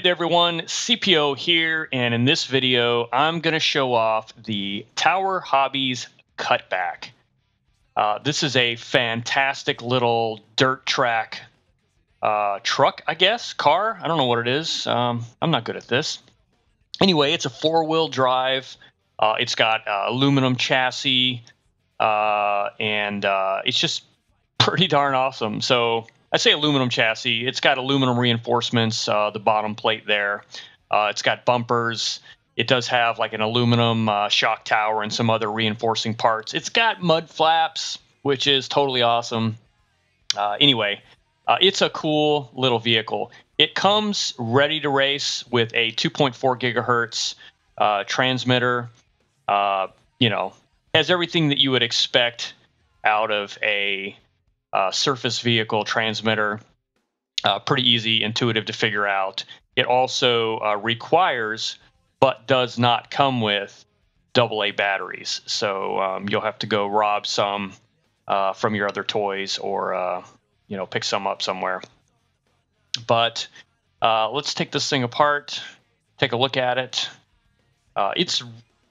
Hey there everyone, CPO here, and in this video I'm going to show off the Tower Hobbies Cutback. This is a fantastic little dirt track truck, I guess, car. I don't know what it is. I'm not good at this. Anyway, it's a four-wheel drive. It's got aluminum chassis, and it's just pretty darn awesome. So I say aluminum chassis. It's got aluminum reinforcements, the bottom plate there. It's got bumpers. It does have like an aluminum shock tower and some other reinforcing parts. It's got mud flaps, which is totally awesome. Anyway, it's a cool little vehicle. It comes ready to race with a 2.4 gigahertz transmitter. Has everything that you would expect out of a surface vehicle transmitter. Pretty easy, intuitive to figure out. It also requires, but does not come with, AA batteries. So you'll have to go rob some from your other toys, or pick some up somewhere. But let's take this thing apart, take a look at it. It's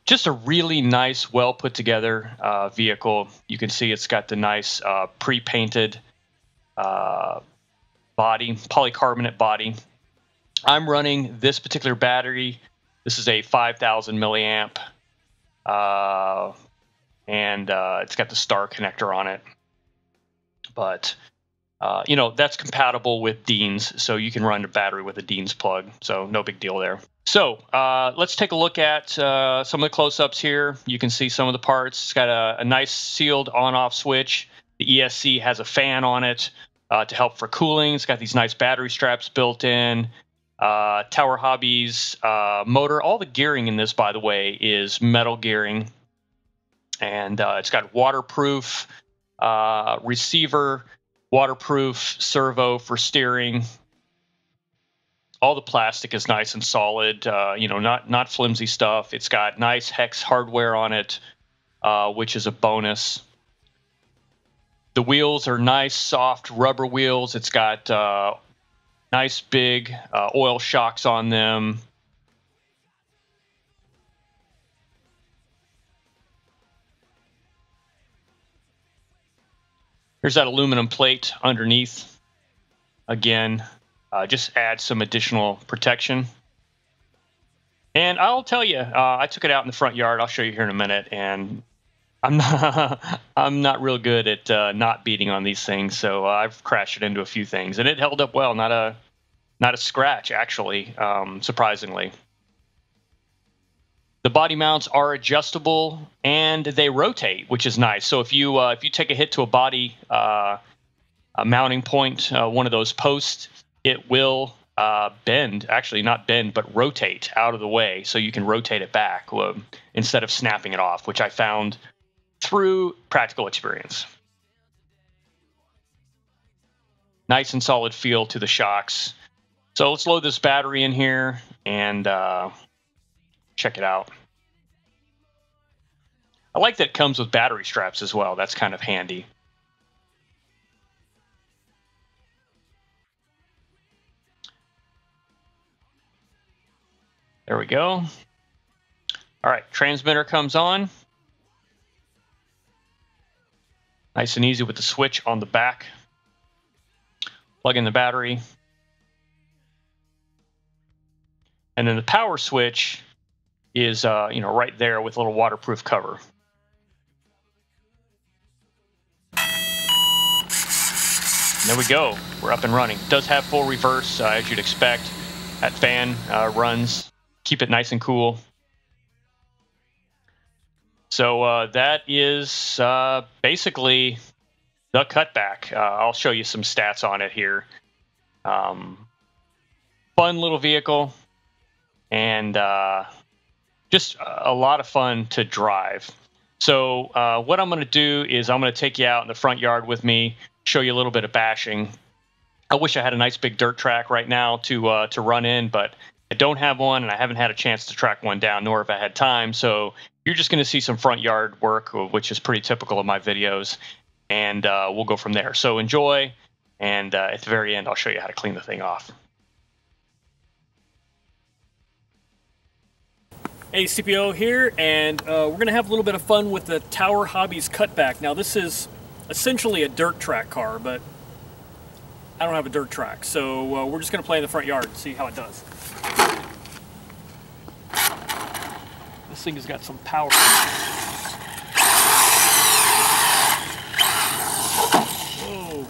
just a really nice, well put together vehicle. You can see it's got the nice pre-painted body, polycarbonate body. I'm running this particular battery. This is a 5,000 milliamp, and it's got the star connector on it. But that's compatible with Dean's, so you can run a battery with a Dean's plug. So no big deal there. So let's take a look at some of the close-ups here. You can see some of the parts. It's got a nice sealed on-off switch. The ESC has a fan on it to help for cooling. It's got these nice battery straps built in. Tower Hobbies motor. All the gearing in this, by the way, is metal gearing. And it's got waterproof receiver, waterproof servo for steering. All the plastic is nice and solid, not flimsy stuff. It's got nice hex hardware on it, which is a bonus. The wheels are nice, soft rubber wheels. It's got nice big oil shocks on them. Here's that aluminum plate underneath. Again, just add some additional protection. And I'll tell you, I took it out in the front yard. I'll show you here in a minute. And I'm not real good at not beating on these things. So I've crashed it into a few things, and it held up well. Not a scratch, actually, surprisingly. The body mounts are adjustable and they rotate, which is nice. So if you take a hit to a body a mounting point, one of those posts, it will bend, actually not bend, but rotate out of the way, so you can rotate it back instead of snapping it off, which I found through practical experience. Nice and solid feel to the shocks. So let's load this battery in here and check it out. I like that it comes with battery straps as well. That's kind of handy. There we go. All right, transmitter comes on. Nice and easy with the switch on the back. Plug in the battery. And then the power switch is right there with a little waterproof cover. And there we go. We're up and running. It does have full reverse, as you'd expect. That fan runs. Keep it nice and cool. So that is basically the Cutback. I'll show you some stats on it here. Fun little vehicle, and just a lot of fun to drive. So what I'm going to do is I'm going to take you out in the front yard with me, show you a little bit of bashing. I wish I had a nice big dirt track right now to run in, but I don't have one, and I haven't had a chance to track one down, nor have I had time. So you're just going to see some front yard work, which is pretty typical of my videos, and we'll go from there. So enjoy, and at the very end, I'll show you how to clean the thing off. Hey, CPO here, and we're going to have a little bit of fun with the Tower Hobbies Cutback. Now, this is essentially a dirt track car, but I don't have a dirt track, so we're just going to play in the front yard and see how it does. This thing has got some power. Whoa.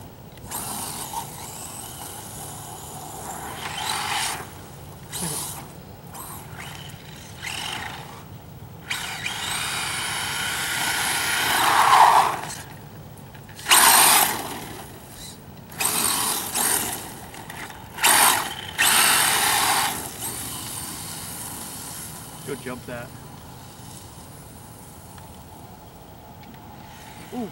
Go jump that. Ooh.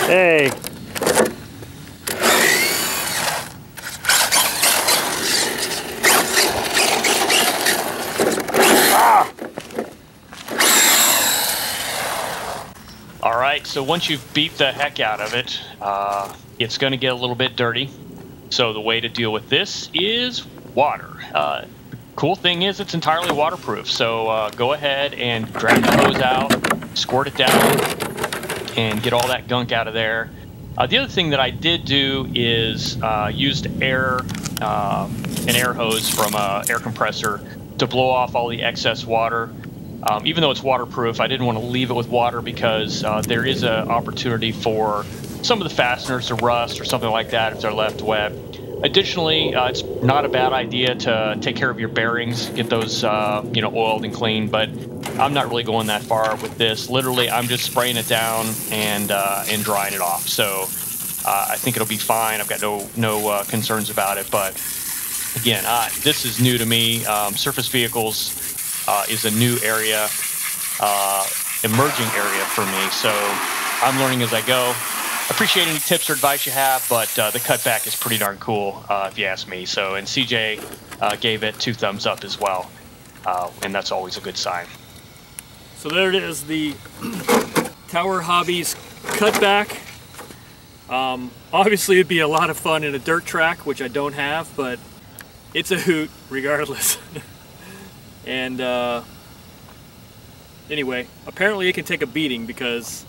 Hey. All right, so once you've beat the heck out of it, it's going to get a little bit dirty. So the way to deal with this is water. Cool thing is it's entirely waterproof. So go ahead and grab the hose out, squirt it down, and get all that gunk out of there. The other thing that I did do is used an air hose from an air compressor to blow off all the excess water. Even though it's waterproof, I didn't want to leave it with water because there is an opportunity for some of the fasteners to rust or something like that if they're left wet. Additionally, it's not a bad idea to take care of your bearings, get those oiled and clean, but I'm not really going that far with this. Literally, I'm just spraying it down and drying it off. So I think it'll be fine. I've got no concerns about it. But again, this is new to me. Surface vehicles is a new area, emerging area for me. So I'm learning as I go. Appreciate any tips or advice you have, but the Cutback is pretty darn cool, if you ask me. So, and CJ gave it 2 thumbs up as well, and that's always a good sign. So there it is, the Tower Hobbies Cutback. Obviously, it'd be a lot of fun in a dirt track, which I don't have, but it's a hoot regardless. And anyway, apparently it can take a beating because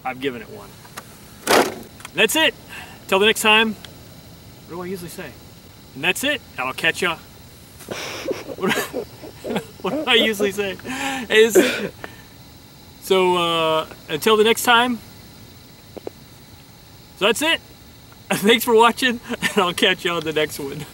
I've given it one. And that's it. Till the next time. What do I usually say? And that's it. I'll catch ya. What do I usually say? So until the next time. So that's it. Thanks for watching, and I'll catch you on the next one.